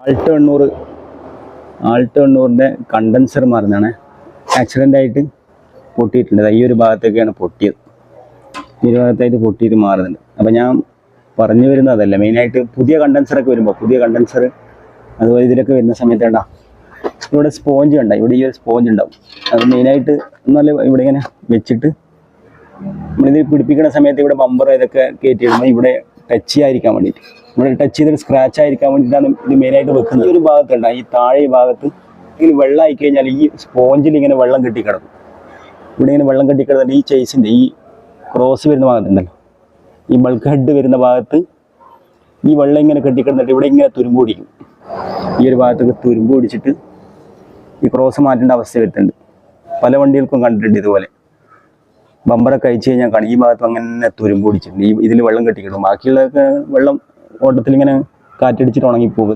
Alto 800 Alto 800-ൻ്റെ condenser മാറുന്നതാണ്. Accident ആയിട്ട് പൊട്ടിയിട്ടുണ്ട്. ഈ ഒരു ഭാഗത്തേക്കാണ് പൊട്ടിയത്. ഈ ഒരു ഭാഗത്തായിട്ട് പൊട്ടിയിട്ട് മാറുന്നുണ്ട്. അപ്പോൾ ഞാൻ പറഞ്ഞു വരുന്നതല്ല, മെയിനായിട്ട് പുതിയ കണ്ടൻസറൊക്കെ വരുമ്പോൾ, പുതിയ കണ്ടൻസർ അതുപോലെ ഇതിലൊക്കെ വരുന്ന സമയത്ത് വേണ്ട ഇവിടെ സ്പോഞ്ച് കണ്ട, ഇവിടെ ഈ ഒരു സ്പോഞ്ച് ഉണ്ടാവും. അത് മെയിനായിട്ട് നല്ല ഇവിടെ ഇങ്ങനെ വെച്ചിട്ട് നമ്മളിത് പിടിപ്പിക്കുന്ന സമയത്ത് ഇവിടെ ബമ്പർ ഇതൊക്കെ കയറ്റിയിടുമ്പോൾ ഇവിടെ ടച്ച് ചെയ്യാതിരിക്കാൻ വേണ്ടിയിട്ട്, ഇവിടെ ടച്ച് ചെയ്തിട്ട് സ്ക്രാച്ച് ആയിരിക്കാൻ വേണ്ടിയിട്ടാണ് ഇത് മെയിനായിട്ട് വെക്കുന്നത്. ഈ ഒരു ഭാഗത്തുണ്ട്, ഈ താഴെ ഭാഗത്ത് ഇങ്ങനെ വെള്ളം ആയി കഴിഞ്ഞാൽ ഈ സ്പോഞ്ചിൽ ഇങ്ങനെ വെള്ളം കെട്ടിക്കിടക്കും. ഇവിടെ ഇങ്ങനെ വെള്ളം കെട്ടിക്കിടന്നിട്ട് ഈ ചേസിൻ്റെ ഈ ക്രോസ് വരുന്ന ഭാഗത്തുണ്ടല്ലോ, ഈ ബൾക്ക് ഹെഡ് വരുന്ന ഭാഗത്ത് ഈ വെള്ളം ഇങ്ങനെ കെട്ടിക്കിടന്നിട്ട് ഇവിടെ ഇങ്ങനെ തുരുമ്പ് പിടിക്കും. ഈ ഒരു ഭാഗത്തൊക്കെ തുരുമ്പ് പിടിച്ചിട്ട് ഈ ക്രോസ് മാറ്റേണ്ട അവസ്ഥ വരുത്തുന്നുണ്ട്. പല വണ്ടികൾക്കും കണ്ടിട്ടുണ്ട് ഇതുപോലെ. ബമ്പറൊക്കെ അയച്ചു കഴിഞ്ഞാൽ കാണും ഈ ഭാഗത്തും അങ്ങനെ തുരുമ്പ് പിടിച്ചിട്ടുണ്ട്. ഇതിൽ വെള്ളം കെട്ടിക്കിടും. ബാക്കിയുള്ളതൊക്കെ വെള്ളം ഓട്ടത്തിൽ ഇങ്ങനെ കാറ്റടിച്ചിട്ട് ഉണങ്ങിപ്പോകും.